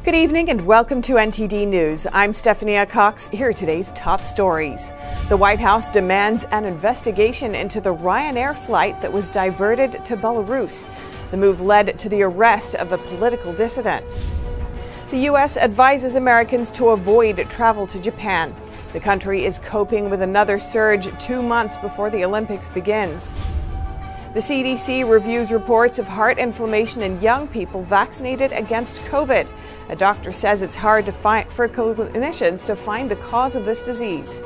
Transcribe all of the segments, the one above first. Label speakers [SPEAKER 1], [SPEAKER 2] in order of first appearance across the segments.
[SPEAKER 1] Good evening and welcome to NTD News. I'm Stephanie Cox. Here are today's top stories. The White House demands an investigation into the Ryanair flight that was diverted to Belarus. The move led to the arrest of a political dissident. The U.S. advises Americans to avoid travel to Japan. The country is coping with another surge 2 months before the Olympics begins. The CDC reviews reports of heart inflammation in young people vaccinated against COVID. A doctor says it's hard for clinicians to find the cause of this disease.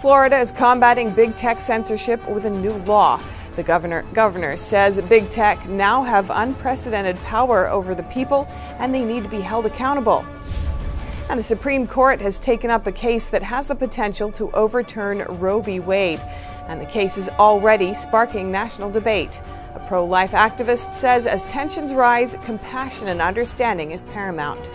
[SPEAKER 1] Florida is combating big tech censorship with a new law. The governor says big tech now have unprecedented power over the people and they need to be held accountable. And the Supreme Court has taken up a case that has the potential to overturn Roe v. Wade. And the case is already sparking national debate. A pro-life activist says as tensions rise, compassion and understanding is paramount.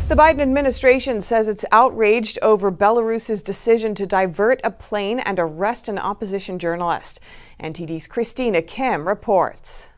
[SPEAKER 1] The Biden administration says it's outraged over Belarus's decision to divert a plane and arrest an opposition journalist. NTD's Christina Kim reports.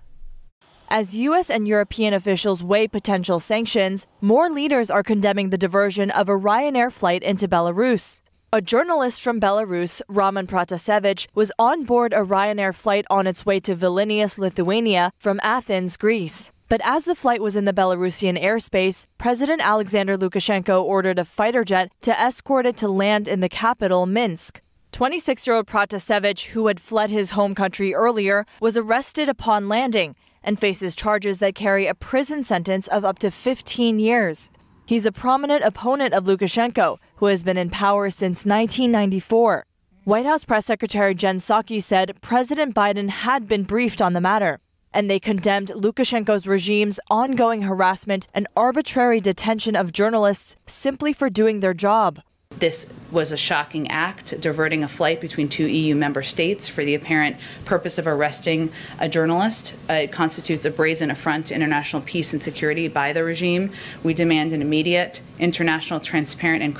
[SPEAKER 2] As U.S. and European officials weigh potential sanctions, more leaders are condemning the diversion of a Ryanair flight into Belarus. A journalist from Belarus, Roman Protasevich, was on board a Ryanair flight on its way to Vilnius, Lithuania, from Athens, Greece. But as the flight was in the Belarusian airspace, President Alexander Lukashenko ordered a fighter jet to escort it to land in the capital, Minsk. 26-year-old Protasevich, who had fled his home country earlier, was arrested upon landing and faces charges that carry a prison sentence of up to 15 years. He's a prominent opponent of Lukashenko, who has been in power since 1994. White House Press Secretary Jen Psaki said President Biden had been briefed on the matter, and they condemned Lukashenko's regime's ongoing harassment and arbitrary detention of journalists simply for doing their job.
[SPEAKER 3] This was a shocking act, diverting a flight between 2 EU member states for the apparent purpose of arresting a journalist. It constitutes a brazen affront to international peace and security by the regime. We demand an immediate, international, transparent, and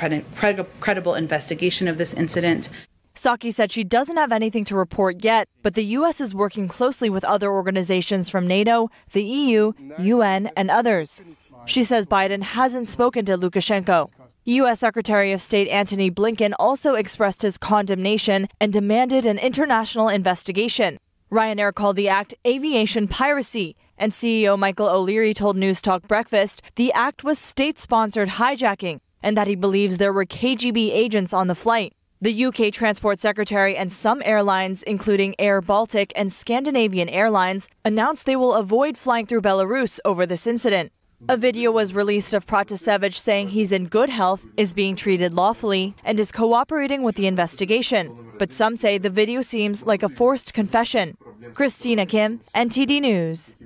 [SPEAKER 3] credible investigation of this incident.
[SPEAKER 2] Psaki said she doesn't have anything to report yet, but the U.S. is working closely with other organizations from NATO, the EU, UN, and others. She says Biden hasn't spoken to Lukashenko. U.S. Secretary of State Antony Blinken also expressed his condemnation and demanded an international investigation. Ryanair called the act aviation piracy, and CEO Michael O'Leary told News Talk Breakfast the act was state-sponsored hijacking and that he believes there were KGB agents on the flight. The UK Transport Secretary and some airlines, including Air Baltic and Scandinavian Airlines, announced they will avoid flying through Belarus over this incident. A video was released of Protasevich saying he's in good health, is being treated lawfully, and is cooperating with the investigation. But some say the video seems like a forced confession. Christina Kim, NTD News.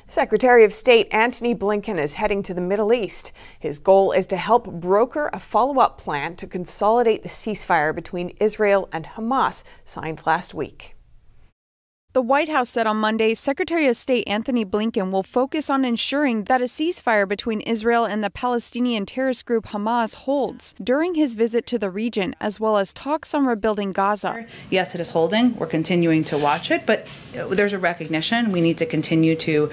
[SPEAKER 1] Secretary of State Antony Blinken is heading to the Middle East. His goal is to help broker a follow-up plan to consolidate the ceasefire between Israel and Hamas signed last week.
[SPEAKER 4] The White House said on Monday Secretary of State Antony Blinken will focus on ensuring that a ceasefire between Israel and the Palestinian terrorist group Hamas holds during his visit to the region, as well as talks on rebuilding Gaza.
[SPEAKER 3] Yes, it is holding. We're continuing to watch it, but there's a recognition we need to continue to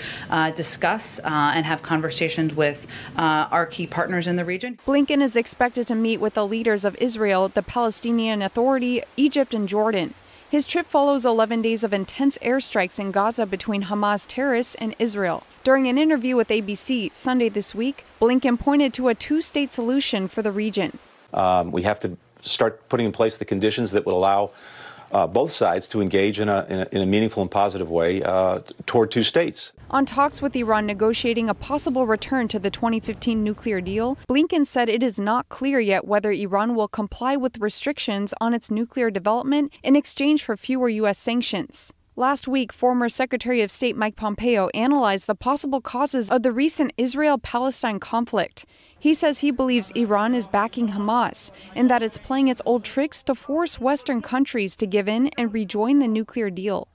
[SPEAKER 3] discuss and have conversations with our key partners in the region.
[SPEAKER 4] Blinken is expected to meet with the leaders of Israel, the Palestinian Authority, Egypt, and Jordan. His trip follows 11 days of intense airstrikes in Gaza between Hamas terrorists and Israel. During an interview with ABC Sunday this week, Blinken pointed to a two-state solution for the region.
[SPEAKER 5] We have to start putting in place the conditions that would allow both sides to engage in a meaningful and positive way toward two states.
[SPEAKER 4] On talks with Iran negotiating a possible return to the 2015 nuclear deal, Blinken said it is not clear yet whether Iran will comply with restrictions on its nuclear development in exchange for fewer U.S. sanctions. Last week, former Secretary of State Mike Pompeo analyzed the possible causes of the recent Israel-Palestine conflict. He says he believes Iran is backing Hamas and that it's playing its old tricks to force Western countries to give in and rejoin the nuclear deal.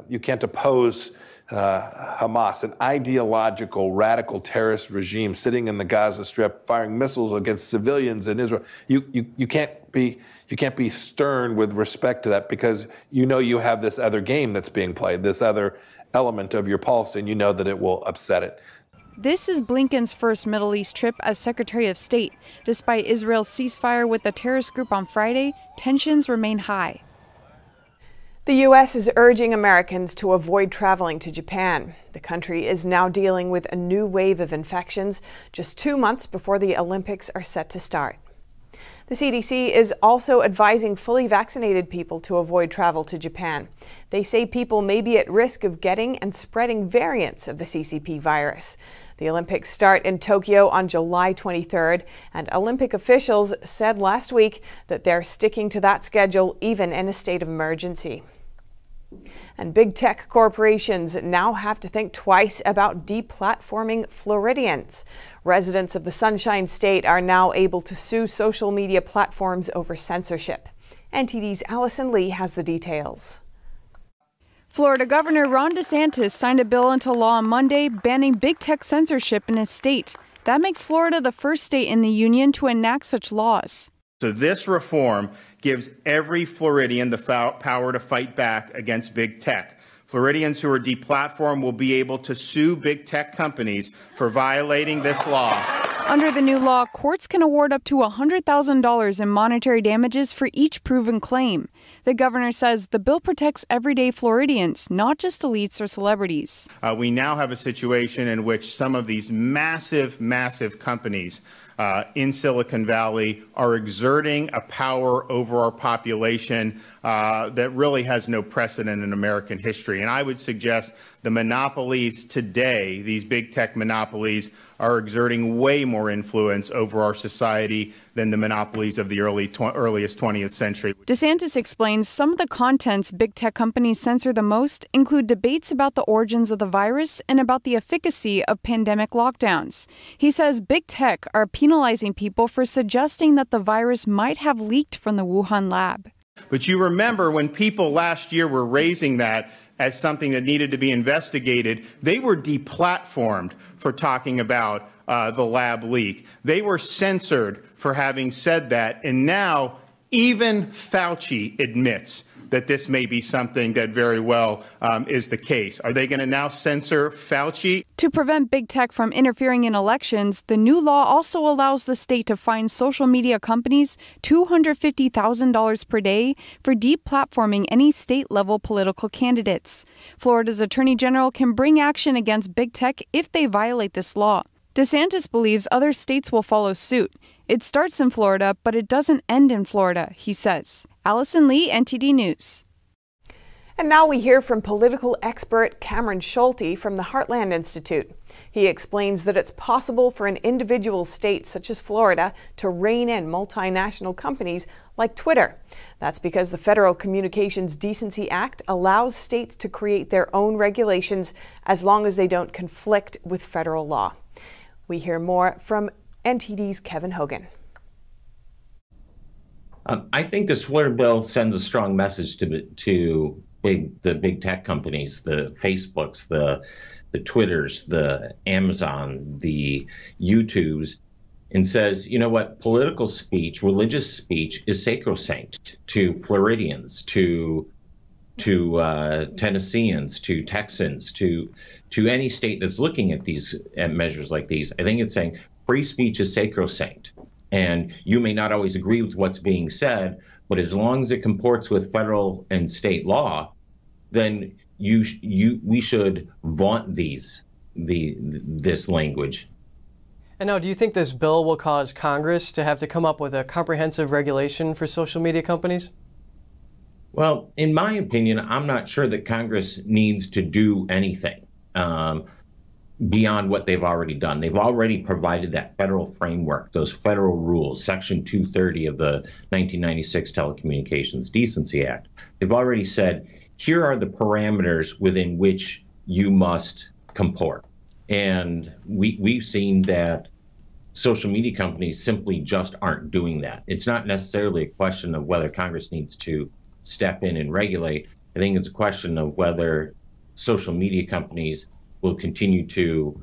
[SPEAKER 6] You can't oppose Hamas, an ideological, radical terrorist regime sitting in the Gaza Strip, firing missiles against civilians in Israel. You can't be stern with respect to that, because you know you have this other game that's being played, this other element of your policy, and you know that it will upset it.
[SPEAKER 4] This is Blinken's first Middle East trip as Secretary of State. Despite Israel's ceasefire with the terrorist group on Friday, tensions remain high.
[SPEAKER 1] The U.S. is urging Americans to avoid traveling to Japan. The country is now dealing with a new wave of infections just 2 months before the Olympics are set to start. The CDC is also advising fully vaccinated people to avoid travel to Japan. They say people may be at risk of getting and spreading variants of the CCP virus. The Olympics start in Tokyo on July 23rd, and Olympic officials said last week that they're sticking to that schedule even in a state of emergency. And big tech corporations now have to think twice about deplatforming Floridians. Residents of the Sunshine State are now able to sue social media platforms over censorship. NTD's Allison Lee has the details.
[SPEAKER 4] Florida Governor Ron DeSantis signed a bill into law on Monday banning big tech censorship in his state. That makes Florida the first state in the union to enact such laws.
[SPEAKER 7] So this reform gives every Floridian the power to fight back against big tech. Floridians who are deplatformed will be able to sue big tech companies for violating this law.
[SPEAKER 4] Under the new law, courts can award up to $100,000 in monetary damages for each proven claim. The governor says the bill protects everyday Floridians, not just elites or celebrities.
[SPEAKER 7] We now have a situation in which some of these massive companies in Silicon Valley are exerting a power over our population that really has no precedent in American history. And I would suggest the monopolies today, these big tech monopolies, are exerting way more influence over our society than the monopolies of the earliest 20th century.
[SPEAKER 4] DeSantis explains some of the contents big tech companies censor the most include debates about the origins of the virus and about the efficacy of pandemic lockdowns. He says big tech are penalizing people for suggesting that the virus might have leaked from the Wuhan lab.
[SPEAKER 7] But you remember when people last year were raising that as something that needed to be investigated, they were deplatformed for talking about the lab leak. They were censored for having said that. And now even Fauci admits that this may be something that very well is the case. Are they going to now censor Fauci?
[SPEAKER 4] To prevent big tech from interfering in elections, the new law also allows the state to fine social media companies $250,000 per day for deplatforming any state-level political candidates. Florida's Attorney General can bring action against big tech if they violate this law. DeSantis believes other states will follow suit. It starts in Florida, but it doesn't end in Florida, he says. Allison Lee, NTD News.
[SPEAKER 1] And now we hear from political expert Cameron Schulte from the Heartland Institute. He explains that it's possible for an individual state such as Florida to rein in multinational companies like Twitter. That's because the Federal Communications Decency Act allows states to create their own regulations as long as they don't conflict with federal law. We hear more from NTD's Kevin Hogan.
[SPEAKER 8] I think this Florida bill sends a strong message to the big tech companies, the Facebooks, the Twitters, the Amazon, the YouTubes, and says, you know what, political speech, religious speech is sacrosanct to Floridians, to Tennesseans, to Texans, to any state that's looking at measures like these. I think it's saying free speech is sacrosanct, and you may not always agree with what's being said, but as long as it comports with federal and state law, then we should vaunt this language.
[SPEAKER 9] And now, do you think this bill will cause Congress to have to come up with a comprehensive regulation for social media companies?
[SPEAKER 8] Well, in my opinion, I'm not sure that Congress needs to do anything beyond what they've already done. They've already provided that federal framework, those federal rules, Section 230 of the 1996 Telecommunications Decency Act. They've already said, here are the parameters within which you must comport. And we've seen that social media companies simply just aren't doing that. It's not necessarily a question of whether Congress needs to step in and regulate. I think it's a question of whether social media companies will continue to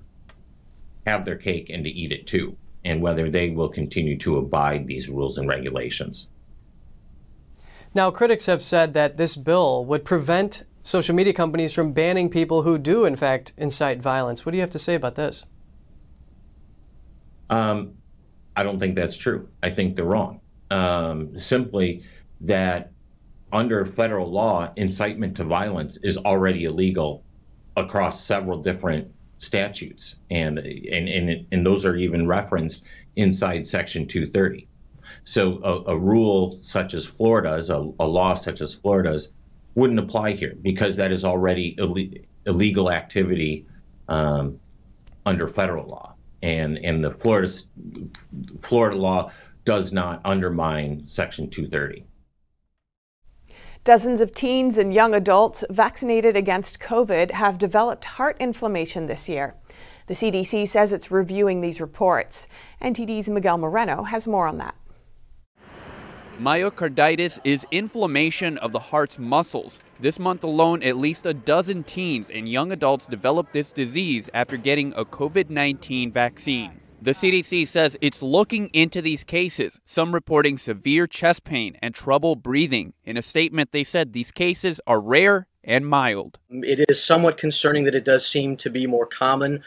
[SPEAKER 8] have their cake and to eat it too, and whether they will continue to abide these rules and regulations.
[SPEAKER 9] Now, critics have said that this bill would prevent social media companies from banning people who do, in fact, incite violence. What do you have to say about this?
[SPEAKER 8] I don't think that's true. I think they're wrong. Simply that under federal law, incitement to violence is already illegal across several different statutes, and those are even referenced inside Section 230. So a rule such as Florida's, a law such as Florida's, wouldn't apply here because that is already illegal activity under federal law, and the Florida law does not undermine Section 230.
[SPEAKER 1] Dozens of teens and young adults vaccinated against COVID have developed heart inflammation this year. The CDC says it's reviewing these reports. NTD's Miguel Moreno has more on that.
[SPEAKER 10] Myocarditis is inflammation of the heart's muscles. This month alone, at least a dozen teens and young adults developed this disease after getting a COVID-19 vaccine. The CDC says it's looking into these cases, some reporting severe chest pain and trouble breathing. In a statement, they said these cases are rare and mild.
[SPEAKER 11] It is somewhat concerning that it does seem to be more common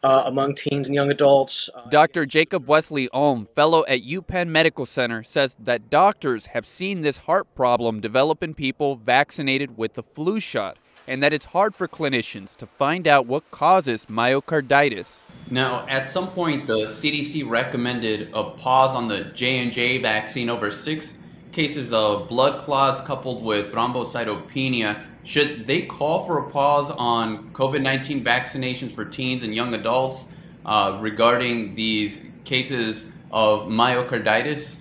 [SPEAKER 11] among teens and young adults.
[SPEAKER 10] Dr. Jacob Wesley Ulm, fellow at UPenn Medical Center, says that doctors have seen this heart problem develop in people vaccinated with the flu shot, and that it's hard for clinicians to find out what causes myocarditis.
[SPEAKER 12] Now, at some point, the CDC recommended a pause on the J&J vaccine over 6 cases of blood clots coupled with thrombocytopenia. Should they call for a pause on COVID-19 vaccinations for teens and young adults regarding these cases of myocarditis?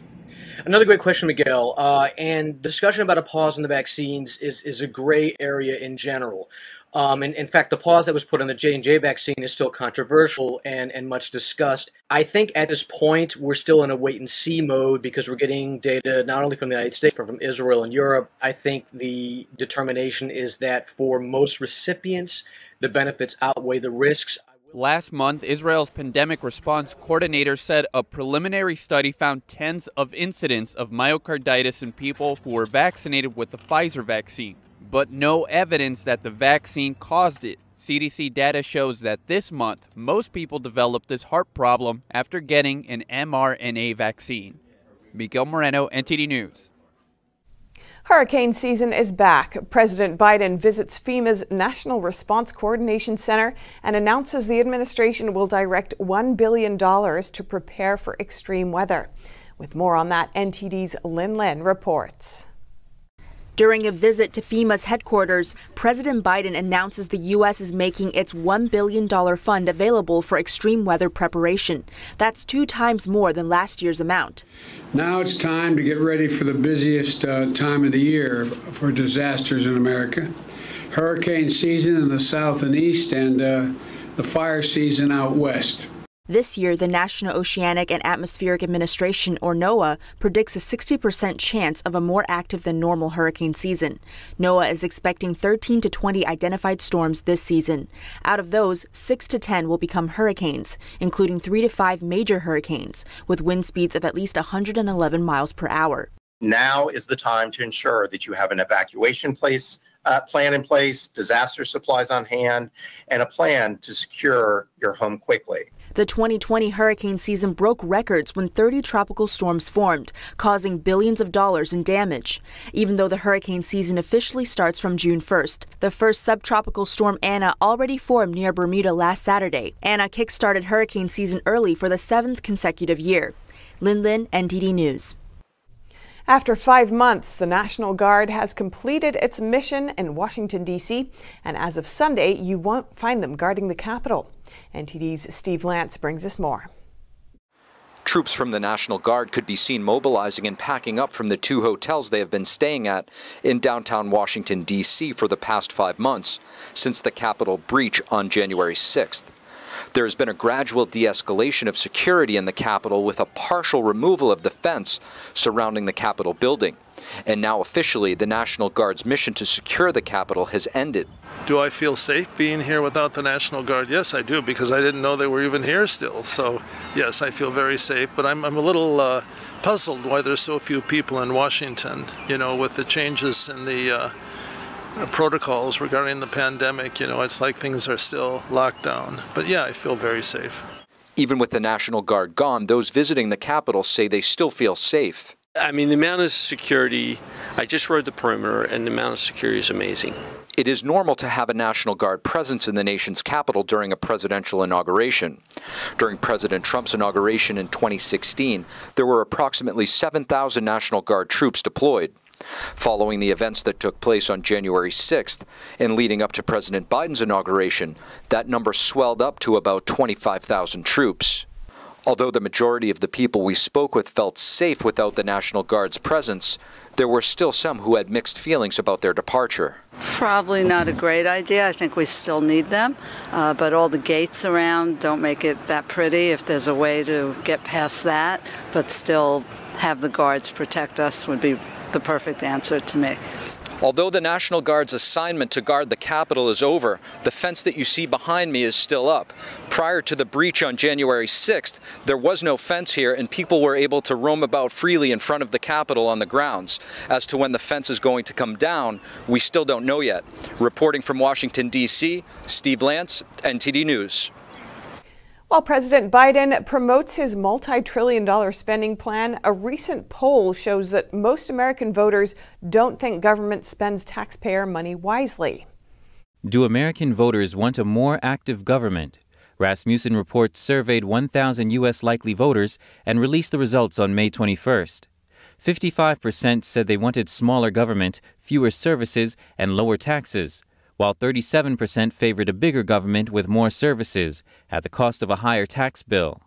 [SPEAKER 11] Another great question, Miguel. And discussion about a pause on the vaccines is a gray area in general. And in fact, the pause that was put on the J&J vaccine is still controversial and much discussed. I think at this point, we're still in a wait-and-see mode because we're getting data not only from the United States, but from Israel and Europe. I think the determination is that for most recipients, the benefits outweigh the risks.
[SPEAKER 10] Last month, Israel's pandemic response coordinator said a preliminary study found tens of incidents of myocarditis in people who were vaccinated with the Pfizer vaccine, but no evidence that the vaccine caused it. CDC data shows that this month, most people developed this heart problem after getting an mRNA vaccine. Miguel Moreno, NTD News.
[SPEAKER 1] Hurricane season is back. President Biden visits FEMA's National Response Coordination Center and announces the administration will direct $1 billion to prepare for extreme weather. With more on that, NTD's Lin Lin reports.
[SPEAKER 13] During a visit to FEMA's headquarters, President Biden announces the U.S. is making its $1 billion fund available for extreme weather preparation. That's 2 times more than last year's amount.
[SPEAKER 14] Now it's time to get ready for the busiest time of the year for disasters in America. Hurricane season in the south and east and the fire season out west.
[SPEAKER 13] This year, the National Oceanic and Atmospheric Administration, or NOAA, predicts a 60% chance of a more active than normal hurricane season. NOAA is expecting 13 to 20 identified storms this season. Out of those, 6 to 10 will become hurricanes, including 3 to 5 major hurricanes, with wind speeds of at least 111 miles per hour.
[SPEAKER 15] Now is the time to ensure that you have an evacuation plan in place, disaster supplies on hand, and a plan to secure your home quickly.
[SPEAKER 13] The 2020 hurricane season broke records when 30 tropical storms formed, causing billions of dollars in damage. Even though the hurricane season officially starts from June 1st, the first subtropical storm Anna already formed near Bermuda last Saturday. Anna kick-started hurricane season early for the 7th consecutive year. Lin Lin, NTD News.
[SPEAKER 1] After 5 months, the National Guard has completed its mission in Washington, D.C., and as of Sunday, you won't find them guarding the Capitol. NTD's Steve Lance brings us more.
[SPEAKER 16] Troops from the National Guard could be seen mobilizing and packing up from the 2 hotels they have been staying at in downtown Washington, D.C. for the past 5 months, since the Capitol breach on January 6th. There has been a gradual de-escalation of security in the Capitol with a partial removal of the fence surrounding the Capitol building. And now officially, the National Guard's mission to secure the Capitol has ended.
[SPEAKER 17] Do I feel safe being here without the National Guard? Yes, I do, because I didn't know they were even here still. So, yes, I feel very safe, but I'm a little puzzled why there's so few people in Washington, you know, with the changes in the protocols regarding the pandemic. You know, it's like things are still locked down. But yeah, I feel very safe.
[SPEAKER 16] Even with the National Guard gone, those visiting the Capitol say they still feel safe.
[SPEAKER 18] I mean, the amount of security, I just rode the perimeter, and the amount of security is amazing.
[SPEAKER 16] It is normal to have a National Guard presence in the nation's capital during a presidential inauguration. During President Trump's inauguration in 2016, there were approximately 7,000 National Guard troops deployed. Following the events that took place on January 6th and leading up to President Biden's inauguration, that number swelled up to about 25,000 troops. Although the majority of the people we spoke with felt safe without the National Guard's presence, there were still some who had mixed feelings about their departure.
[SPEAKER 19] Probably not a great idea. I think we still need them, but all the gates around don't make it that pretty. If there's a way to get past that, but still have the guards protect us would be the perfect answer to me.
[SPEAKER 16] Although the National Guard's assignment to guard the Capitol is over, the fence that you see behind me is still up. Prior to the breach on January 6th, there was no fence here and people were able to roam about freely in front of the Capitol on the grounds. As to when the fence is going to come down, we still don't know yet. Reporting from Washington, D.C., Steve Lance, NTD News.
[SPEAKER 1] While President Biden promotes his multi-trillion-dollar spending plan, a recent poll shows that most American voters don't think government spends taxpayer money wisely.
[SPEAKER 20] Do American voters want a more active government? Rasmussen Reports surveyed 1,000 U.S. likely voters and released the results on May 21st. 55% said they wanted smaller government, fewer services, and lower taxes, while 37% favored a bigger government with more services at the cost of a higher tax bill.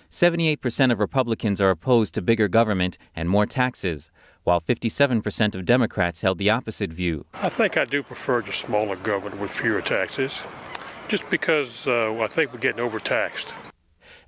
[SPEAKER 20] 78% of Republicans are opposed to bigger government and more taxes, while 57% of Democrats held the opposite view.
[SPEAKER 21] I think I do prefer the smaller government with fewer taxes, just because I think we're getting overtaxed.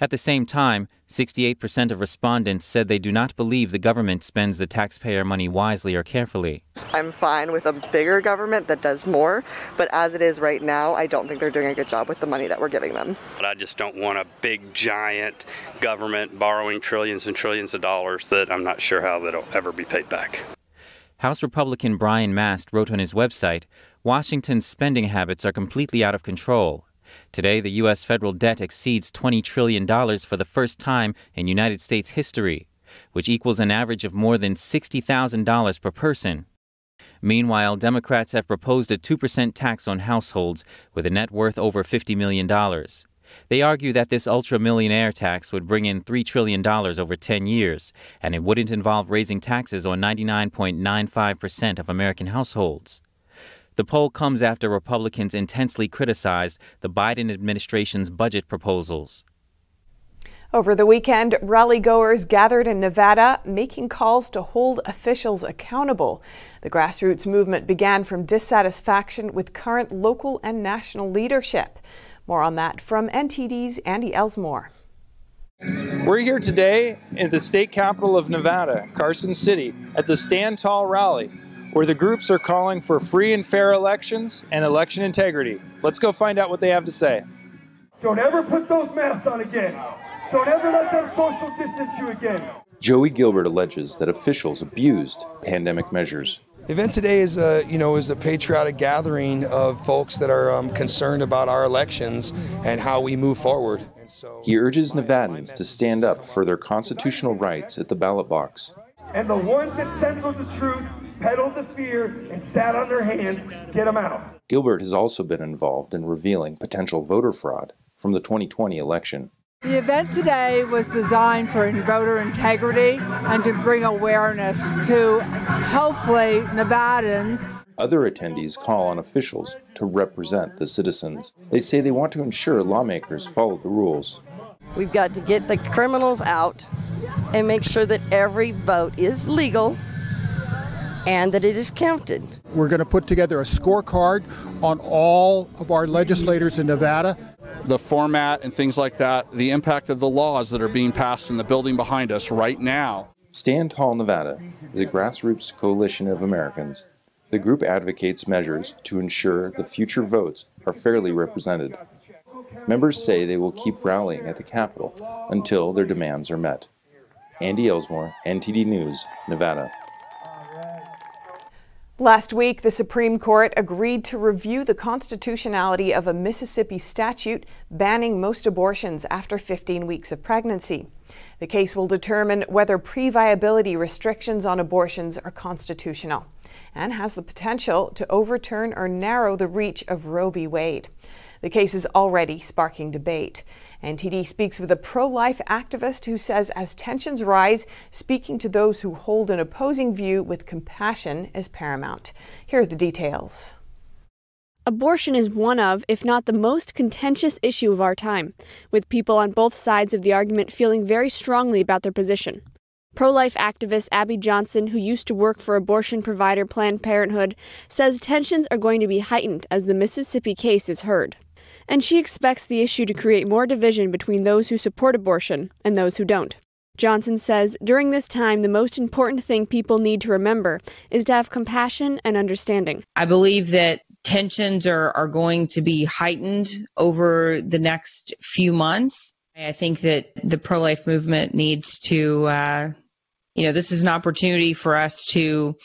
[SPEAKER 20] At the same time, 68% of respondents said they do not believe the government spends the taxpayer money wisely or carefully.
[SPEAKER 22] I'm fine with a bigger government that does more, but as it is right now, I don't think they're doing a good job with the money that we're giving them.
[SPEAKER 23] But I just don't want a big, giant government borrowing trillions and trillions of dollars that I'm not sure how that'll ever be paid back.
[SPEAKER 20] House Republican Brian Mast wrote on his website, "Washington's spending habits are completely out of control. Today, the U.S. federal debt exceeds $20 trillion for the first time in United States history, which equals an average of more than $60,000 per person. Meanwhile, Democrats have proposed a 2% tax on households with a net worth over $50 million. They argue that this ultra-millionaire tax would bring in $3 trillion over 10 years, and it wouldn't involve raising taxes on 99.95% of American households. The poll comes after Republicans intensely criticized the Biden administration's budget proposals.
[SPEAKER 1] Over the weekend, rally-goers gathered in Nevada, making calls to hold officials accountable. The Grassroots movement began from dissatisfaction with current local and national leadership. More on that from NTD's Andy Elsmore.
[SPEAKER 24] We're here today at the state capital of Nevada, Carson City, at the Stand Tall rally, where the groups are calling for free and fair elections and election integrity. Let's go find out what they have to say.
[SPEAKER 25] Don't ever put those masks on again. Don't ever let them social distance you again.
[SPEAKER 26] Joey Gilbert alleges that officials abused pandemic measures.
[SPEAKER 27] The event today is a patriotic gathering of folks that are concerned about our elections and how we move forward.
[SPEAKER 26] He urges Nevadans to stand up for their constitutional rights at the ballot box.
[SPEAKER 25] And the ones that censored the truth, peddled the fear, and sat on their hands, get them out.
[SPEAKER 26] Gilbert has also been involved in revealing potential voter fraud from the 2020 election.
[SPEAKER 28] The event today was designed for voter integrity and to bring awareness to, hopefully, Nevadans.
[SPEAKER 26] Other attendees call on officials to represent the citizens. They say they want to ensure lawmakers follow the rules.
[SPEAKER 29] We've got to get the criminals out and make sure that every vote is legal and that it is counted.
[SPEAKER 30] We're going to put together a scorecard on all of our legislators in Nevada.
[SPEAKER 2] the format and things like that, the impact of the laws that are being passed in the building behind us right now.
[SPEAKER 26] Stand Tall Nevada is a grassroots coalition of Americans. The group advocates measures to ensure the future votes are fairly represented. Members say they will keep rallying at the Capitol until their demands are met. Andy Elsmore, NTD News, Nevada.
[SPEAKER 1] Last week, the Supreme Court agreed to review the constitutionality of a Mississippi statute banning most abortions after 15 weeks of pregnancy. The case will determine whether pre-viability restrictions on abortions are constitutional and has the potential to overturn or narrow the reach of Roe v. Wade. The case is already sparking debate. NTD speaks with a pro-life activist who says as tensions rise, speaking to those who hold an opposing view with compassion is paramount. Here are the details.
[SPEAKER 3] Abortion is one of, if not the most contentious issue of our time, with people on both sides of the argument feeling very strongly about their position. Pro-life activist Abby Johnson, who used to work for abortion provider Planned Parenthood, says tensions are going to be heightened as the Mississippi case is heard. And she expects the issue to create more division between those who support abortion and those who don't. Johnson says during this time, the most important thing people need to remember is to have compassion and understanding.
[SPEAKER 4] I believe that tensions are going to be heightened over the next few months. I think that the pro-life movement needs to, this is an opportunity for us to,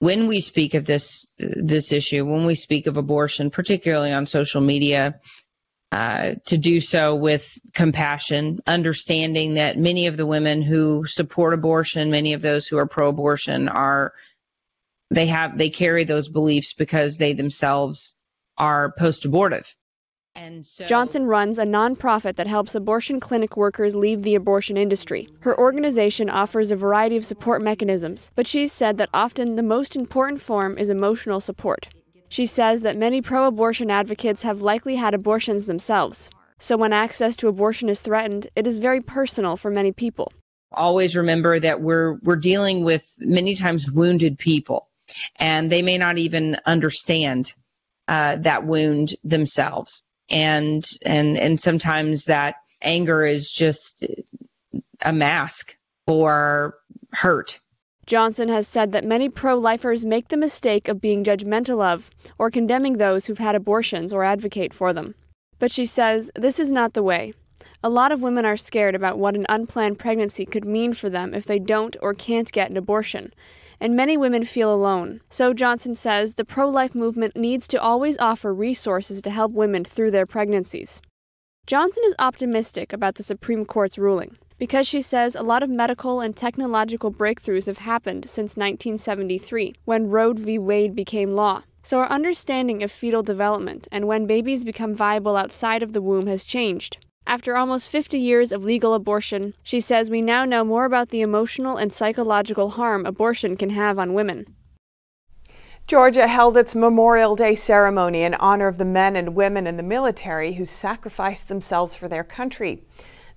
[SPEAKER 4] when we speak of this issue, when we speak of abortion, particularly on social media, to do so with compassion, understanding that many of the women who support abortion, many of those who are pro-abortion they carry those beliefs because they themselves are post-abortive. And so
[SPEAKER 3] Johnson runs a nonprofit that helps abortion clinic workers leave the abortion industry. Her organization offers a variety of support mechanisms, but she's said that often the most important form is emotional support. She says that many pro-abortion advocates have likely had abortions themselves. So when access to abortion is threatened, it is very personal for many people.
[SPEAKER 4] Always remember that we're dealing with many times wounded people, and they may not even understand that wound themselves. And sometimes that anger is just a mask for hurt.
[SPEAKER 3] Johnson has said that many pro-lifers make the mistake of being judgmental of or condemning those who've had abortions or advocate for them. But she says this is not the way. A lot of women are scared about what an unplanned pregnancy could mean for them if they don't or can't get an abortion. And many women feel alone. So Johnson says the pro-life movement needs to always offer resources to help women through their pregnancies. Johnson is optimistic about the Supreme Court's ruling because she says a lot of medical and technological breakthroughs have happened since 1973, when Roe v. Wade became law. So our understanding of fetal development and when babies become viable outside of the womb has changed. After almost 50 years of legal abortion, she says we now know more about the emotional and psychological harm abortion can have on women.
[SPEAKER 1] Georgia held its Memorial Day ceremony in honor of the men and women in the military who sacrificed themselves for their country.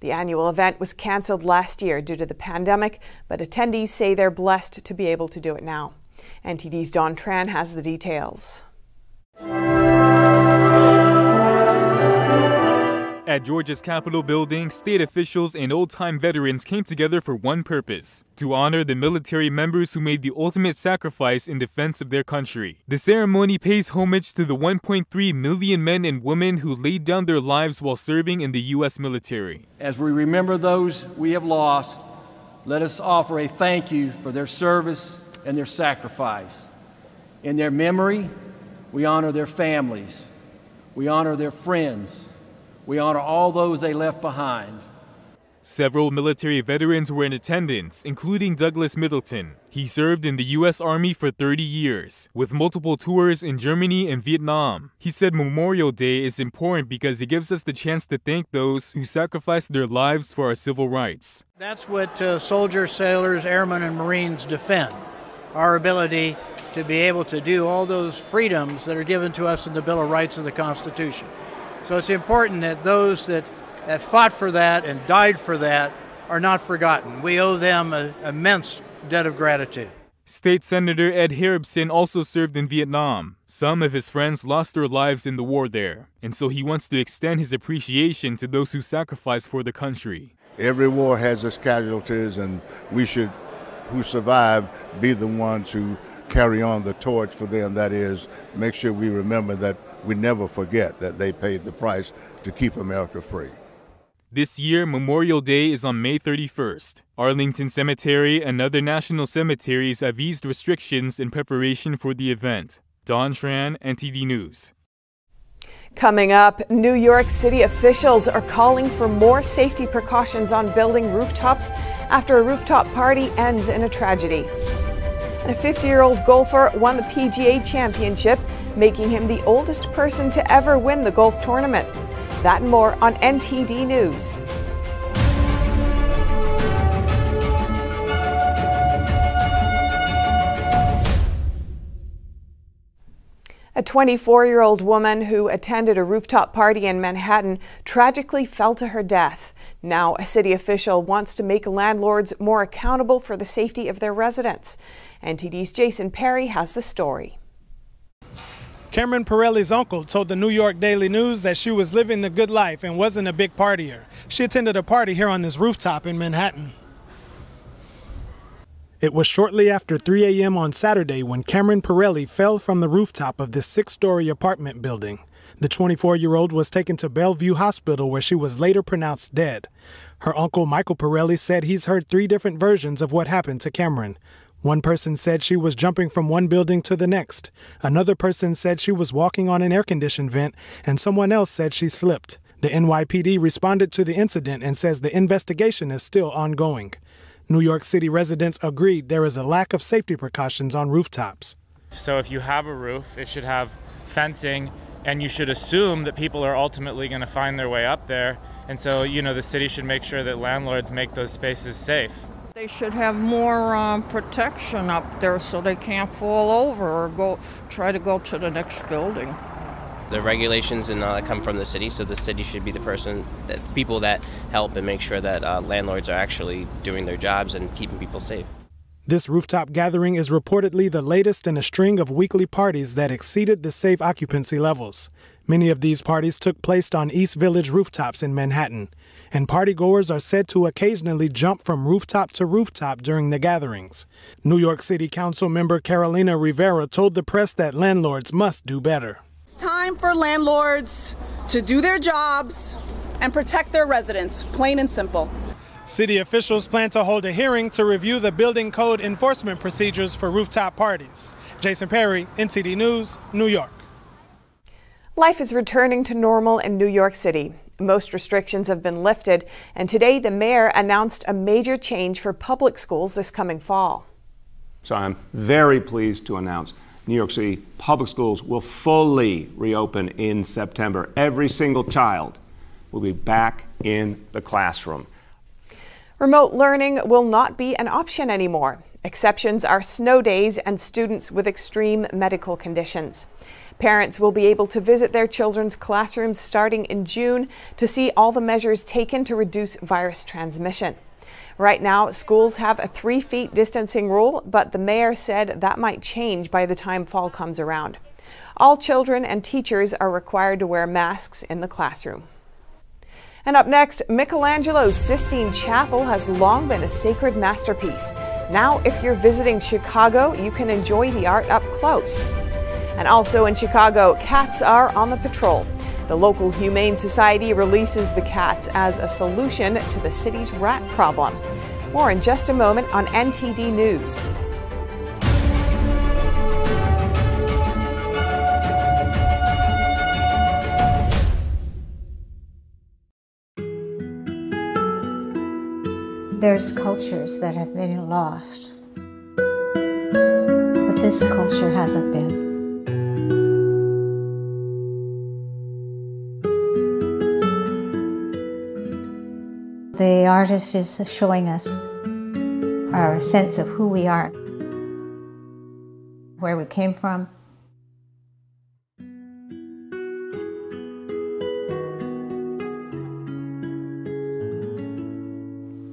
[SPEAKER 1] The annual event was canceled last year due to the pandemic, but attendees say they're blessed to be able to do it now. NTD's Dawn Tran has the details.
[SPEAKER 5] At Georgia's Capitol building, state officials and old-time veterans came together for one purpose: to honor the military members who made the ultimate sacrifice in defense of their country. The ceremony pays homage to the 1.3 million men and women who laid down their lives while serving in the U.S. military.
[SPEAKER 6] As we remember those we have lost, let us offer a thank you for their service and their sacrifice. In their memory, we honor their families. We honor their friends. We honor all those they left behind.
[SPEAKER 5] Several military veterans were in attendance, including Douglas Middleton. He served in the U.S. Army for 30 years, with multiple tours in Germany and Vietnam. He said Memorial Day is important because it gives us the chance to thank those who sacrificed their lives for our civil rights.
[SPEAKER 7] That's what soldiers, sailors, airmen, and Marines defend. Our ability to be able to do all those freedoms that are given to us in the Bill of Rights of the Constitution. So it's important that those that fought for that and died for that are not forgotten. We owe them an immense debt of gratitude.
[SPEAKER 5] State Senator Ed Harribson also served in Vietnam. Some of his friends lost their lives in the war there, and so he wants to extend his appreciation to those who sacrificed for the country.
[SPEAKER 8] Every war has its casualties, and we should, who survive, be the ones who carry on the torch for them. That is, make sure we remember that we never forget that they paid the price to keep America free.
[SPEAKER 5] This year, Memorial Day is on May 31st. Arlington Cemetery and other national cemeteries have eased restrictions in preparation for the event. Don Tran, NTD News.
[SPEAKER 1] Coming up, New York City officials are calling for more safety precautions on building rooftops after a rooftop party ends in a tragedy. And a 50-year-old golfer won the PGA Championship, making him the oldest person to ever win the golf tournament. That and more on NTD News. A 24-year-old woman who attended a rooftop party in Manhattan tragically fell to her death. Now, a city official wants to make landlords more accountable for the safety of their residents. NTD's Jason Perry has the story.
[SPEAKER 9] Cameron Pirelli's uncle told the New York Daily News that she was living the good life and wasn't a big partier. She attended a party here on this rooftop in Manhattan. It was shortly after 3 a.m. on Saturday when Cameron Pirelli fell from the rooftop of this 6-story apartment building. The 24-year-old was taken to Bellevue Hospital where she was later pronounced dead. Her uncle Michael Pirelli said he's heard 3 different versions of what happened to Cameron. One person said she was jumping from one building to the next. Another person said she was walking on an air-conditioned vent, and someone else said she slipped. The NYPD responded to the incident and says the investigation is still ongoing. New York City residents agreed there is a lack of safety precautions on rooftops.
[SPEAKER 10] So if you have a roof, it should have fencing, and you should assume that people are ultimately going to find their way up there. And so, the city should make sure that landlords make those spaces safe.
[SPEAKER 11] They should have more protection up there so they can't fall over or try to go to the next building.
[SPEAKER 12] The regulations and come from the city, so the city should be the people that help and make sure that landlords are actually doing their jobs and keeping people safe.
[SPEAKER 9] This rooftop gathering is reportedly the latest in a string of weekly parties that exceeded the safe occupancy levels. Many of these parties took place on East Village rooftops in Manhattan, and partygoers are said to occasionally jump from rooftop to rooftop during the gatherings. New York City Council member Carolina Rivera told the press that landlords must do better.
[SPEAKER 13] It's time for landlords to do their jobs and protect their residents, plain and simple.
[SPEAKER 9] City officials plan to hold a hearing to review the building code enforcement procedures for rooftop parties. Jason Perry, NTD News, New York.
[SPEAKER 1] Life is returning to normal in New York City. Most restrictions have been lifted, and today the mayor announced a major change for public schools this coming fall.
[SPEAKER 14] So I'm very pleased to announce New York City public schools will fully reopen in September. Every single child will be back in the classroom.
[SPEAKER 1] Remote learning will not be an option anymore. Exceptions are snow days and students with extreme medical conditions. Parents will be able to visit their children's classrooms starting in June to see all the measures taken to reduce virus transmission. Right now, schools have a 3 feet distancing rule, but the mayor said that might change by the time fall comes around. All children and teachers are required to wear masks in the classroom. And up next, Michelangelo's Sistine Chapel has long been a sacred masterpiece. Now, if you're visiting Chicago, you can enjoy the art up close. And also in Chicago, cats are on the patrol. The local Humane Society releases the cats as a solution to the city's rat problem. More in just a moment on NTD News.
[SPEAKER 15] There's cultures that have been lost, but this culture hasn't been. The artist is showing us our sense of who we are, where we came from.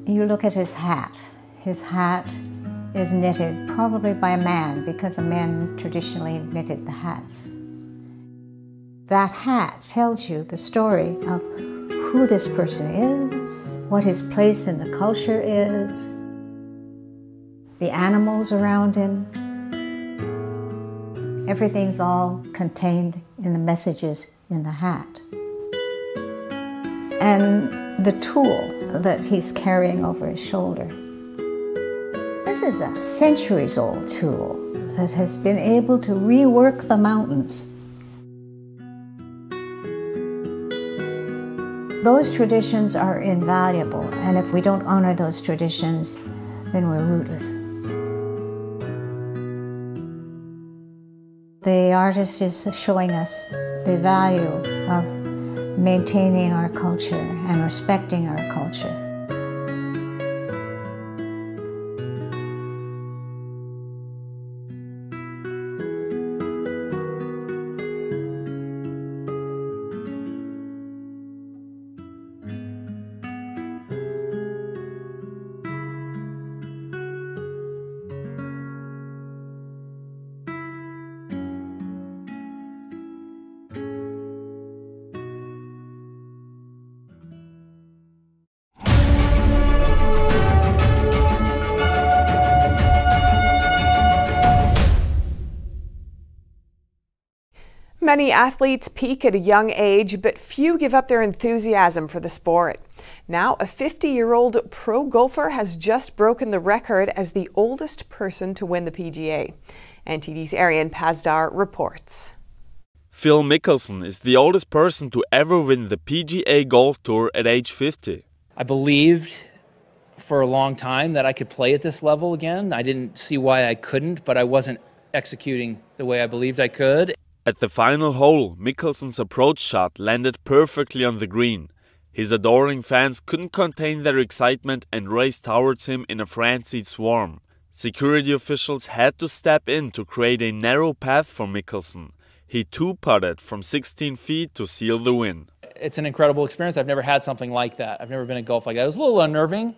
[SPEAKER 15] You look at his hat. His hat is knitted probably by a man, because a man traditionally knitted the hats. That hat tells you the story of who this person is, what his place in the culture is, the animals around him. Everything's all contained in the messages in the hat. And the tool that he's carrying over his shoulder. This is a centuries-old tool that has been able to rework the mountains. Those traditions are invaluable, and if we don't honor those traditions, then we're rootless. The artist is showing us the value of maintaining our culture and respecting our culture.
[SPEAKER 1] Many athletes peak at a young age, but few give up their enthusiasm for the sport. Now, a 50-year-old pro golfer has just broken the record as the oldest person to win the PGA. NTD's Arian Pazdar reports.
[SPEAKER 16] Phil Mickelson is the oldest person to ever win the PGA Golf Tour at age 50.
[SPEAKER 17] I believed for a long time that I could play at this level again. I didn't see why I couldn't, but I wasn't executing the way I believed I could.
[SPEAKER 16] At the final hole, Mickelson's approach shot landed perfectly on the green. His adoring fans couldn't contain their excitement and raced towards him in a frenzied swarm. Security officials had to step in to create a narrow path for Mickelson. He two-putted from 16 feet to seal the win.
[SPEAKER 17] It's an incredible experience. I've never had something like that. I've never been at golf like that. It was a little unnerving,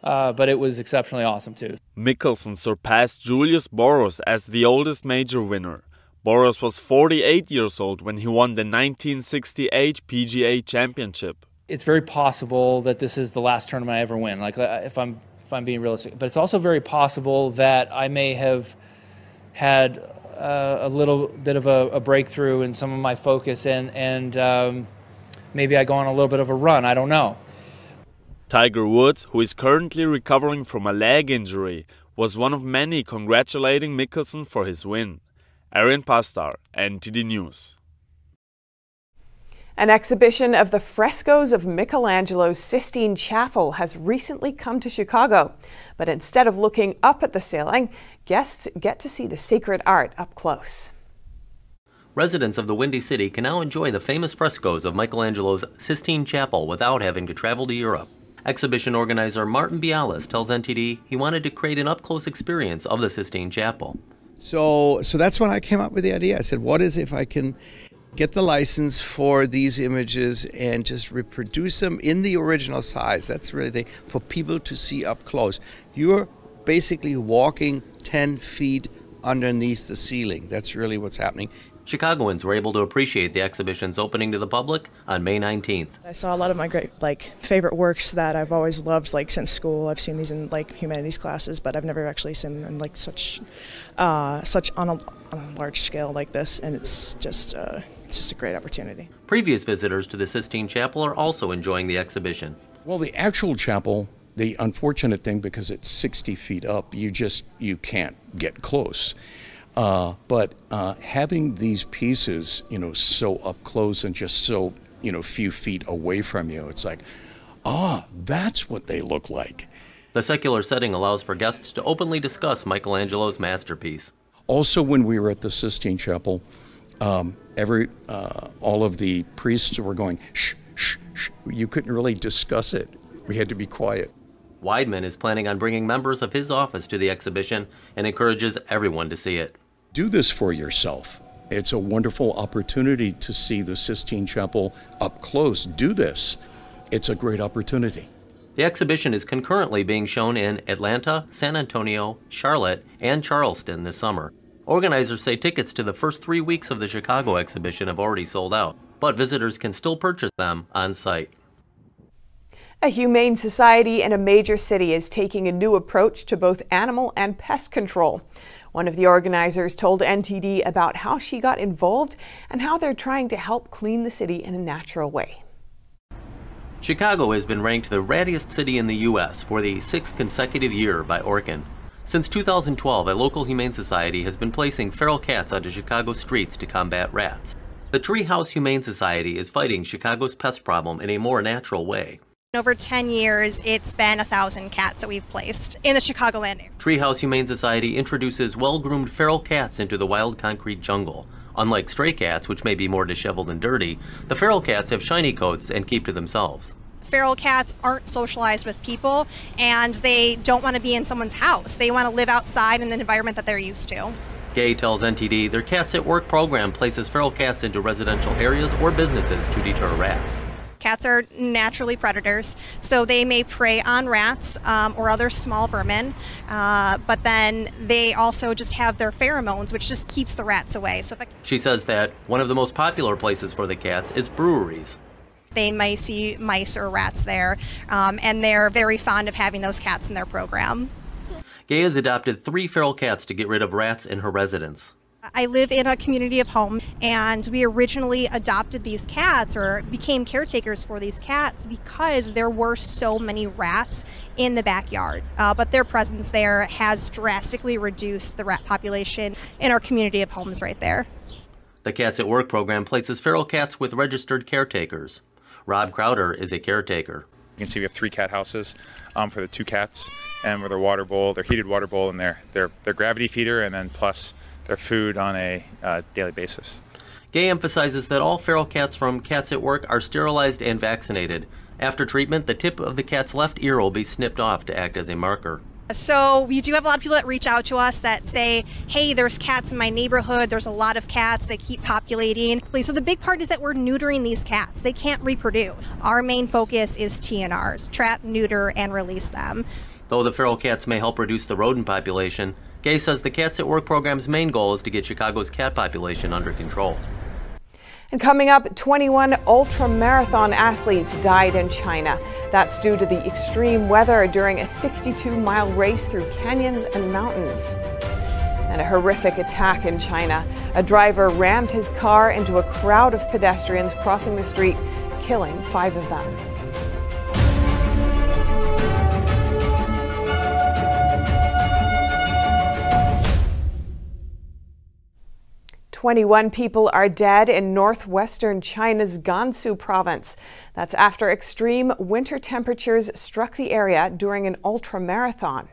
[SPEAKER 17] but it was exceptionally awesome too.
[SPEAKER 16] Mickelson surpassed Julius Boros as the oldest major winner. Boros was 48 years old when he won the 1968 PGA Championship.
[SPEAKER 17] It's very possible that this is the last tournament I ever win, like if I'm being realistic. But it's also very possible that I may have had a little bit of a breakthrough in some of my focus and maybe I go on a little bit of a run. I don't know.
[SPEAKER 16] Tiger Woods, who is currently recovering from a leg injury, was one of many congratulating Mickelson for his win. Arian Pazdar, NTD News.
[SPEAKER 1] An exhibition of the frescoes of Michelangelo's Sistine Chapel has recently come to Chicago. But instead of looking up at the ceiling, guests get to see the sacred art up close.
[SPEAKER 18] Residents of the Windy City can now enjoy the famous frescoes of Michelangelo's Sistine Chapel without having to travel to Europe. Exhibition organizer Martin Bialis tells NTD he wanted to create an up-close experience of the Sistine Chapel.
[SPEAKER 19] So that's when I came up with the idea. I said, what is if I can get the license for these images and just reproduce them in the original size? That's really the thing, for people to see up close. You're basically walking 10 feet underneath the ceiling. That's really what's happening.
[SPEAKER 18] Chicagoans were able to appreciate the exhibition's opening to the public on May 19th.
[SPEAKER 20] I saw a lot of my great, favorite works that I've always loved, since school. I've seen these in, humanities classes, but I've never actually seen them in, such on a large scale like this, and it's just a great opportunity.
[SPEAKER 18] Previous visitors to the Sistine Chapel are also enjoying the exhibition.
[SPEAKER 21] Well, the actual chapel, the unfortunate thing, because it's 60 feet up, you can't get close. But having these pieces, so up close and just so, few feet away from you, it's like, that's what they look like.
[SPEAKER 18] The secular setting allows for guests to openly discuss Michelangelo's masterpiece.
[SPEAKER 21] Also, when we were at the Sistine Chapel, all of the priests were going, shh, shh, shh. You couldn't really discuss it. We had to be quiet.
[SPEAKER 18] Weidman is planning on bringing members of his office to the exhibition and encourages everyone to see it.
[SPEAKER 21] Do this for yourself. It's a wonderful opportunity to see the Sistine Chapel up close. Do this. It's a great opportunity.
[SPEAKER 18] The exhibition is concurrently being shown in Atlanta, San Antonio, Charlotte, and Charleston this summer. Organizers say tickets to the first 3 weeks of the Chicago exhibition have already sold out, but visitors can still purchase them on site.
[SPEAKER 1] A humane society in a major city is taking a new approach to both animal and pest control. One of the organizers told NTD about how she got involved and how they're trying to help clean the city in a natural way.
[SPEAKER 18] Chicago has been ranked the rattiest city in the U.S. for the 6th consecutive year by Orkin. Since 2012, a local humane society has been placing feral cats onto Chicago streets to combat rats. The Treehouse Humane Society is fighting Chicago's pest problem in a more natural way.
[SPEAKER 2] Over 10 years, it's been 1,000 cats that we've placed in the Chicagoland area.
[SPEAKER 18] Treehouse Humane Society introduces well-groomed feral cats into the wild concrete jungle. Unlike stray cats, which may be more disheveled and dirty, the feral cats have shiny coats and keep to themselves.
[SPEAKER 2] Feral cats aren't socialized with people, and they don't want to be in someone's house. They want to live outside in the environment that they're used to.
[SPEAKER 18] Gay tells NTD their Cats at Work program places feral cats into residential areas or businesses to deter rats.
[SPEAKER 2] Cats are naturally predators, so they may prey on rats or other small vermin, but then they also just have their pheromones, which just keeps the rats away.
[SPEAKER 18] She says that one of the most popular places for the cats is breweries.
[SPEAKER 2] They may see mice or rats there, and they're very fond of having those cats in their program.
[SPEAKER 18] Gay has adopted 3 feral cats to get rid of rats in her residence.
[SPEAKER 2] I live in a community of homes, and we originally adopted these cats or became caretakers for these cats because there were so many rats in the backyard. But their presence there has drastically reduced the rat population in our community of homes right there.
[SPEAKER 18] The Cats at Work program places feral cats with registered caretakers. Rob Crowder is a caretaker.
[SPEAKER 22] You can see we have 3 cat houses for the 2 cats, and with their water bowl, their heated water bowl, and their gravity feeder, and then plus their food on a daily basis.
[SPEAKER 18] Gay emphasizes that all feral cats from Cats at Work are sterilized and vaccinated. After treatment, the tip of the cat's left ear will be snipped off to act as a marker.
[SPEAKER 2] So we do have a lot of people that reach out to us that say, hey, there's cats in my neighborhood, there's a lot of cats, they keep populating. So the big part is that we're neutering these cats. They can't reproduce. Our main focus is TNRs, trap, neuter, and release them.
[SPEAKER 18] Though the feral cats may help reduce the rodent population, Gay says the Cats at Work program's main goal is to get Chicago's cat population under control.
[SPEAKER 1] And coming up, 21 ultramarathon athletes died in China. That's due to the extreme weather during a 62-mile race through canyons and mountains. And a horrific attack in China. A driver rammed his car into a crowd of pedestrians crossing the street, killing 5 of them. 21 people are dead in northwestern China's Gansu province. That's after extreme winter temperatures struck the area during an ultramarathon.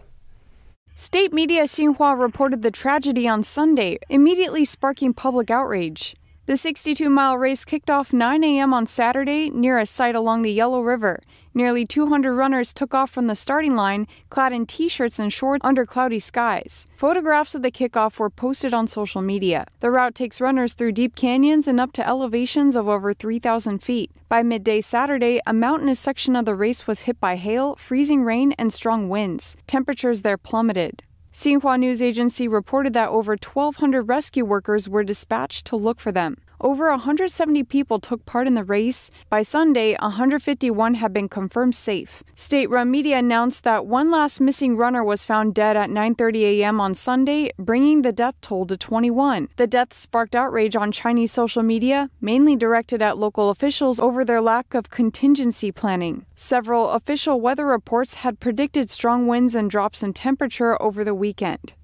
[SPEAKER 3] State media Xinhua reported the tragedy on Sunday, immediately sparking public outrage. The 62-mile race kicked off 9 a.m. on Saturday near a site along the Yellow River. Nearly 200 runners took off from the starting line, clad in t-shirts and shorts under cloudy skies. Photographs of the kickoff were posted on social media. The route takes runners through deep canyons and up to elevations of over 3,000 feet. By midday Saturday, a mountainous section of the race was hit by hail, freezing rain, and strong winds. Temperatures there plummeted. Xinhua News Agency reported that over 1,200 rescue workers were dispatched to look for them. Over 170 people took part in the race. By Sunday, 151 had been confirmed safe. State-run media announced that one last missing runner was found dead at 9:30 a.m. on Sunday, bringing the death toll to 21. The death sparked outrage on Chinese social media, mainly directed at local officials over their lack of contingency planning. Several official weather reports had predicted strong winds and drops in temperature over the weekend.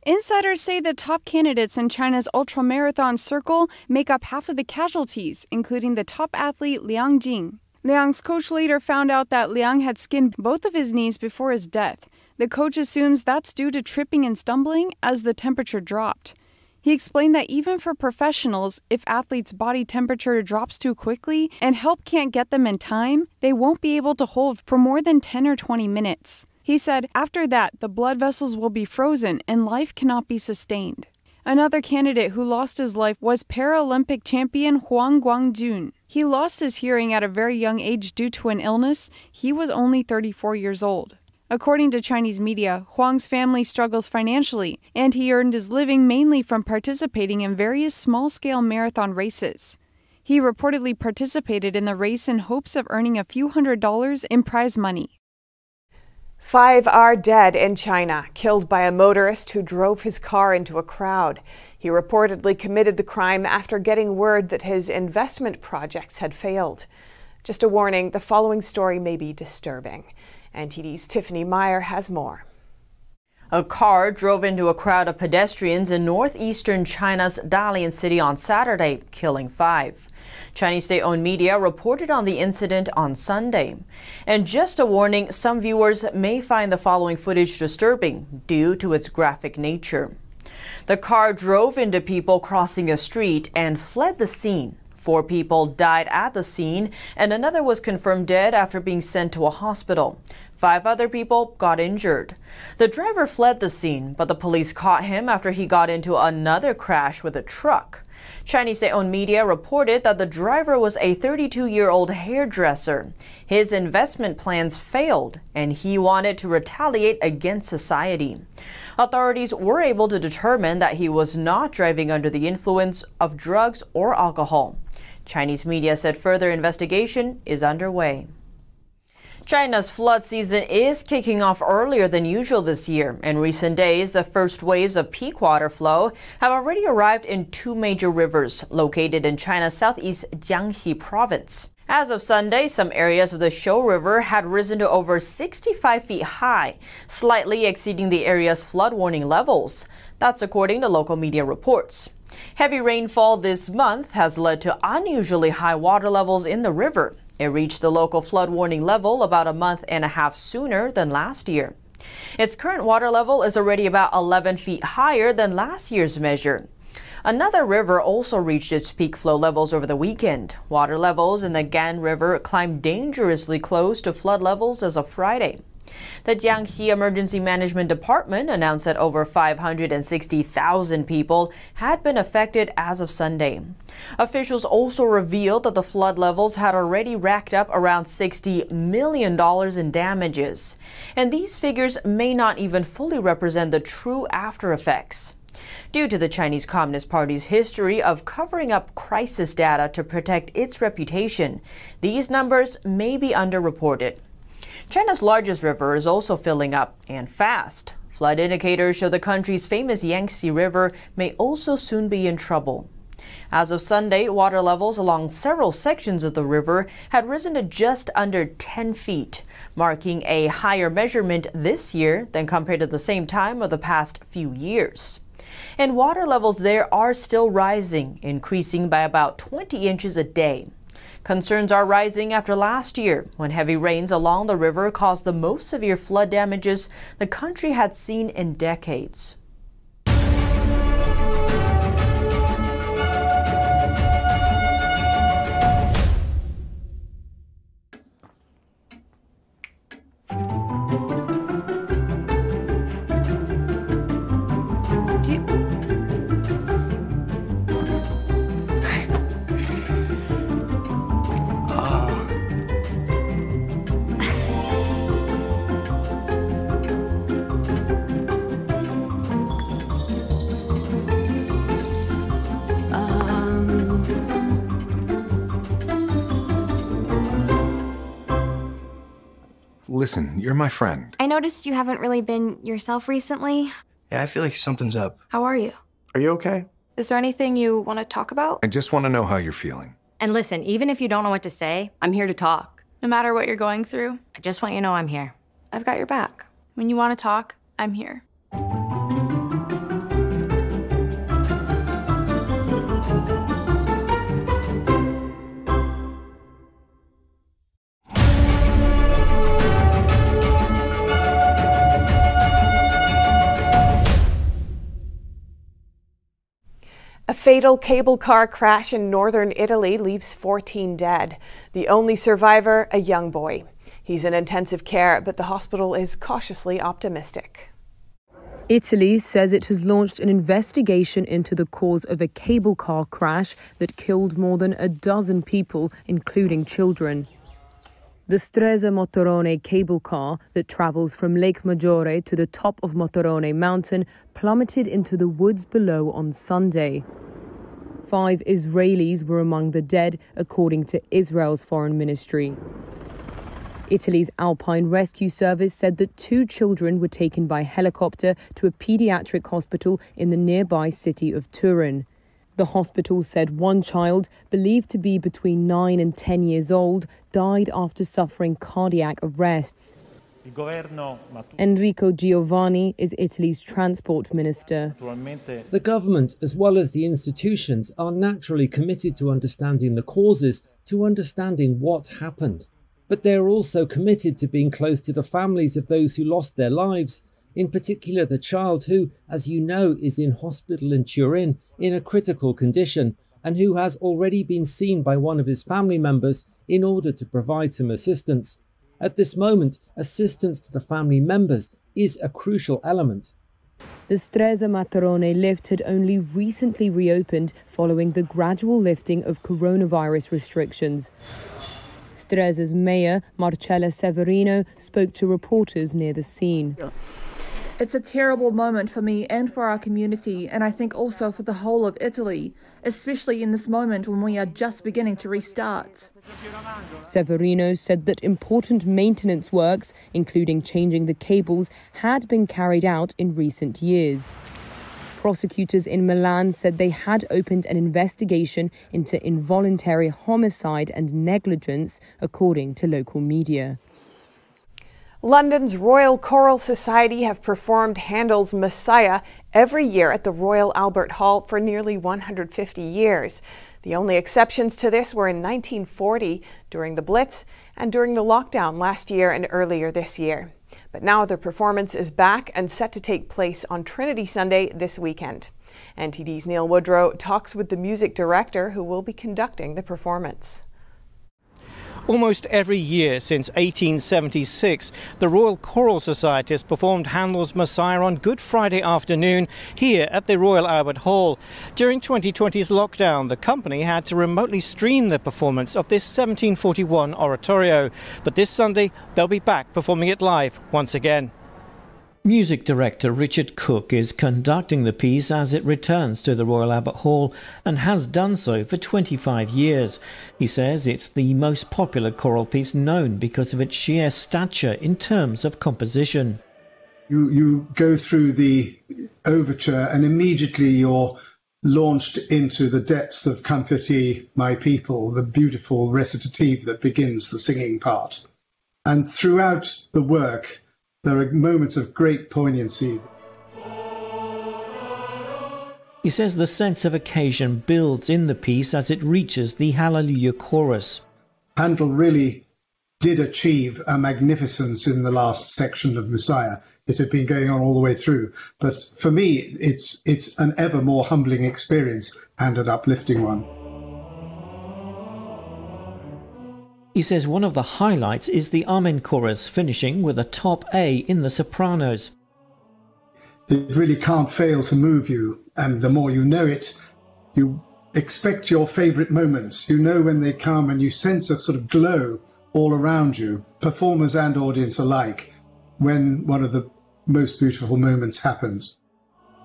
[SPEAKER 3] Insiders say the top candidates in China's ultramarathon circle make up half of the casualties, including the top athlete Liang Jing. Liang's coach later found out that Liang had skinned both of his knees before his death. The coach assumes that's due to tripping and stumbling as the temperature dropped. He explained that even for professionals, if athletes' body temperature drops too quickly and help can't get them in time, they won't be able to hold for more than 10 or 20 minutes. He said, after that, the blood vessels will be frozen and life cannot be sustained.
[SPEAKER 4] Another candidate who lost his life was Paralympic champion Huang Guangjun. He lost his hearing at a very young age due to an illness. He was only 34 years old. According to Chinese media, Huang's family struggles financially, and he earned his living mainly from participating in various small-scale marathon races. He reportedly participated in the race in hopes of earning a few $100s in prize money.
[SPEAKER 1] 5 are dead in China, killed by a motorist who drove his car into a crowd. He reportedly committed the crime after getting word that his investment projects had failed. Just a warning, the following story may be disturbing. NTD's Tiffany Meyer has more.
[SPEAKER 6] A car drove into a crowd of pedestrians in northeastern China's Dalian city on Saturday, killing 5. Chinese state-owned media reported on the incident on Sunday. And just a warning, some viewers may find the following footage disturbing due to its graphic nature. The car drove into people crossing a street and fled the scene. 4 people died at the scene, and another was confirmed dead after being sent to a hospital. 5 other people got injured. The driver fled the scene, but the police caught him after he got into another crash with a truck. Chinese state-owned media reported that the driver was a 32-year-old hairdresser. His investment plans failed, and he wanted to retaliate against society. Authorities were able to determine that he was not driving under the influence of drugs or alcohol. Chinese media said further investigation is underway. China's flood season is kicking off earlier than usual this year. In recent days, the first waves of peak water flow have already arrived in 2 major rivers located in China's southeast Jiangxi province. As of Sunday, some areas of the Shou River had risen to over 65 feet high, slightly exceeding the area's flood warning levels. That's according to local media reports. Heavy rainfall this month has led to unusually high water levels in the river. It reached the local flood warning level about a month and a half sooner than last year. Its current water level is already about 11 feet higher than last year's measure. Another river also reached its peak flow levels over the weekend. Water levels in the Gan River climbed dangerously close to flood levels as of Friday. The Jiangxi Emergency Management Department announced that over 560,000 people had been affected as of Sunday. Officials also revealed that the flood levels had already racked up around $60 million in damages. And these figures may not even fully represent the true after effects. Due to the Chinese Communist Party's history of covering up crisis data to protect its reputation, these numbers may be underreported. China's largest river is also filling up, and fast. Flood indicators show the country's famous Yangtze River may also soon be in trouble. As of Sunday, water levels along several sections of the river had risen to just under 10 feet, marking a higher measurement this year than compared to the same time of the past few years. And water levels there are still rising, increasing by about 20 inches a day. Concerns are rising after last year, when heavy rains along the river caused the most severe flood damages the country had seen in decades.
[SPEAKER 23] Listen, you're my friend.
[SPEAKER 24] I noticed you haven't really been yourself recently.
[SPEAKER 25] Yeah, I feel like something's up.
[SPEAKER 24] How are you?
[SPEAKER 23] Are you okay?
[SPEAKER 24] Is there anything you want to talk about?
[SPEAKER 23] I just want to know how you're feeling.
[SPEAKER 24] And listen, even if you don't know what to say, I'm here to talk. No matter what you're going through, I just want you to know I'm here. I've got your back. When you want to talk, I'm here.
[SPEAKER 1] A fatal cable car crash in northern Italy leaves 14 dead. The only survivor, a young boy. He's in intensive care, but the hospital is cautiously optimistic.
[SPEAKER 5] Italy says it has launched an investigation into the cause of a cable car crash that killed more than a dozen people, including children. The Stresa Motorone cable car that travels from Lake Maggiore to the top of Motorone mountain plummeted into the woods below on Sunday. 5 Israelis were among the dead, according to Israel's foreign ministry. Italy's Alpine Rescue Service said that 2 children were taken by helicopter to a pediatric hospital in the nearby city of Turin. The hospital said 1 child, believed to be between 9 and 10 years old, died after suffering cardiac arrests. Enrico Giovanni is Italy's transport minister.
[SPEAKER 7] The government, as well as the institutions, are naturally committed to understanding the causes, to understanding what happened. But they are also committed to being close to the families of those who lost their lives, in particular the child who, as you know, is in hospital in Turin in a critical condition and who has already been seen by one of his family members in order to provide some assistance. At this moment, assistance to the family members is a crucial element.
[SPEAKER 5] The Stresa Motorone lift had only recently reopened following the gradual lifting of coronavirus restrictions. Stresa's mayor, Marcella Severino, spoke to reporters near the scene.
[SPEAKER 8] It's a terrible moment for me and for our community, and I think also for the whole of Italy, especially in this moment when we are just beginning to restart.
[SPEAKER 5] Severino said that important maintenance works, including changing the cables, had been carried out in recent years. Prosecutors in Milan said they had opened an investigation into involuntary homicide and negligence, according to local media.
[SPEAKER 1] London's Royal Choral Society have performed Handel's Messiah every year at the Royal Albert Hall for nearly 150 years. The only exceptions to this were in 1940, during the Blitz, and during the lockdown last year and earlier this year. But now the performance is back and set to take place on Trinity Sunday this weekend. NTD's Neil Woodrow talks with the music director who will be conducting the performance.
[SPEAKER 10] Almost every year since 1876, the Royal Choral Society has performed Handel's Messiah on Good Friday afternoon here at the Royal Albert Hall. During 2020's lockdown, the company had to remotely stream the performance of this 1741 oratorio. But this Sunday, they'll be back performing it live once again.
[SPEAKER 11] Music director Richard Cook is conducting the piece as it returns to the Royal Albert Hall and has done so for 25 years. He says it's the most popular choral piece known because of its sheer stature in terms of composition.
[SPEAKER 26] You go through the overture and immediately you're launched into the depths of Comfortee, My People, the beautiful recitative that begins the singing part. And throughout the work, there are moments of great poignancy.
[SPEAKER 11] He says the sense of occasion builds in the piece as it reaches the Hallelujah chorus.
[SPEAKER 26] Handel really did achieve a magnificence in the last section of Messiah. It had been going on all the way through. But for me, it's an ever more humbling experience and an uplifting one.
[SPEAKER 11] He says one of the highlights is the Amen chorus, finishing with a top A in the sopranos.
[SPEAKER 26] It really can't fail to move you, and the more you know it, you expect your favourite moments. You know when they come and you sense a sort of glow all around you, performers and audience alike, when one of the most beautiful moments happens.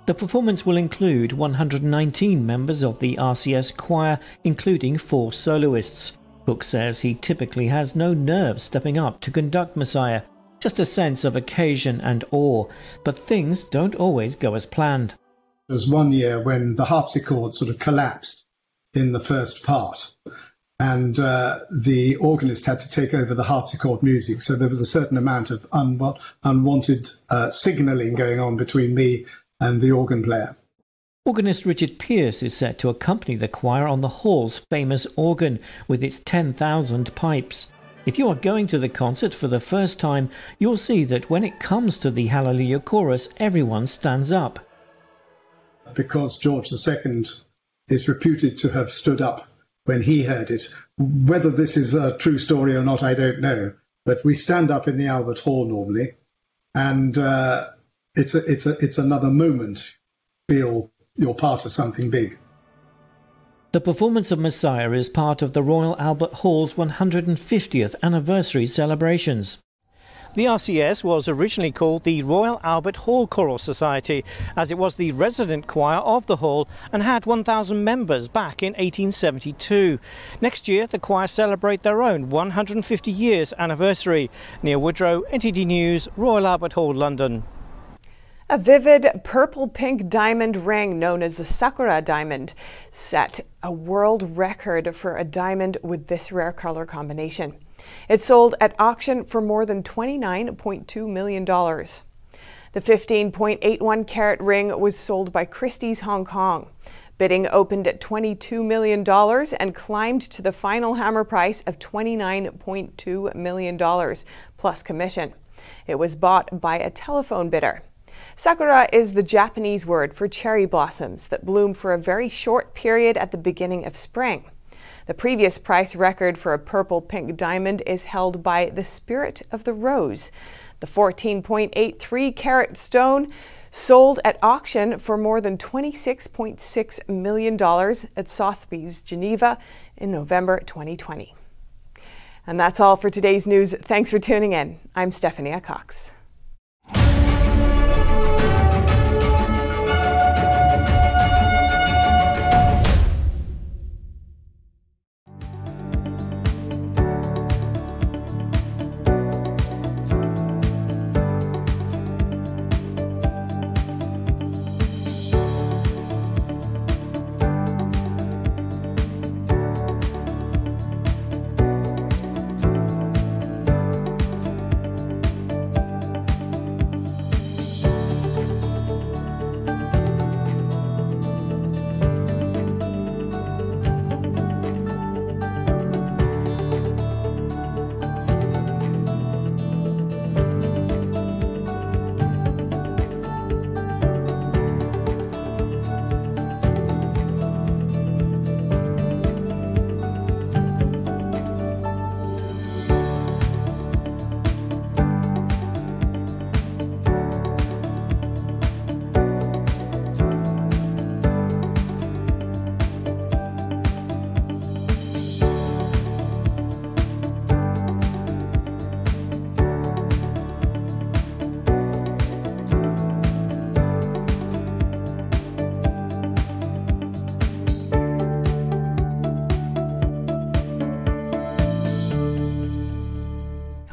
[SPEAKER 11] The performance will include 119 members of the RCS choir, including 4 soloists. Cook says he typically has no nerves stepping up to conduct Messiah, just a sense of occasion and awe, but things don't always go as planned.
[SPEAKER 26] There was one year when the harpsichord sort of collapsed in the first part, and the organist had to take over the harpsichord music, so there was a certain amount of unwanted signalling going on between me and the organ player.
[SPEAKER 11] Organist Richard Pierce is set to accompany the choir on the hall's famous organ with its 10,000 pipes. If you are going to the concert for the first time, you'll see that when it comes to the Hallelujah chorus, everyone stands up.
[SPEAKER 26] Because George II is reputed to have stood up when he heard it. Whether this is a true story or not, I don't know. But we stand up in the Albert Hall normally, and it's another moment. Feel you're part of something big.
[SPEAKER 11] The performance of Messiah is part of the Royal Albert Hall's 150th anniversary celebrations.
[SPEAKER 10] The RCS was originally called the Royal Albert Hall Choral Society, as it was the resident choir of the hall and had 1,000 members back in 1872. Next year, the choir celebrate their own 150 years anniversary. Neil Woodrow, NTD News, Royal Albert Hall, London.
[SPEAKER 1] A vivid purple-pink diamond ring known as the Sakura diamond set a world record for a diamond with this rare color combination. It sold at auction for more than $29.2 million. The 15.81 carat ring was sold by Christie's Hong Kong. Bidding opened at $22 million and climbed to the final hammer price of $29.2 million plus commission. It was bought by a telephone bidder. Sakura is the Japanese word for cherry blossoms that bloom for a very short period at the beginning of spring. The previous price record for a purple-pink diamond is held by the Spirit of the Rose. The 14.83 carat stone sold at auction for more than $26.6 million at Sotheby's, Geneva in November 2020. And that's all for today's news. Thanks for tuning in. I'm Stephanie Cox.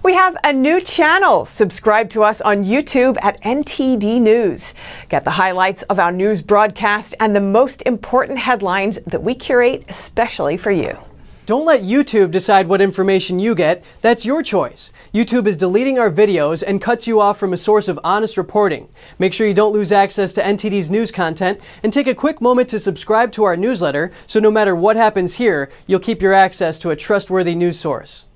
[SPEAKER 1] We have a new channel. Subscribe to us on YouTube at NTD News. Get the highlights of our news broadcast and the most important headlines that we curate especially for you.
[SPEAKER 9] Don't let YouTube decide what information you get. That's your choice. YouTube is deleting our videos and cuts you off from a source of honest reporting. Make sure you don't lose access to NTD's news content, and take a quick moment to subscribe to our newsletter so no matter what happens here, you'll keep your access to a trustworthy news source.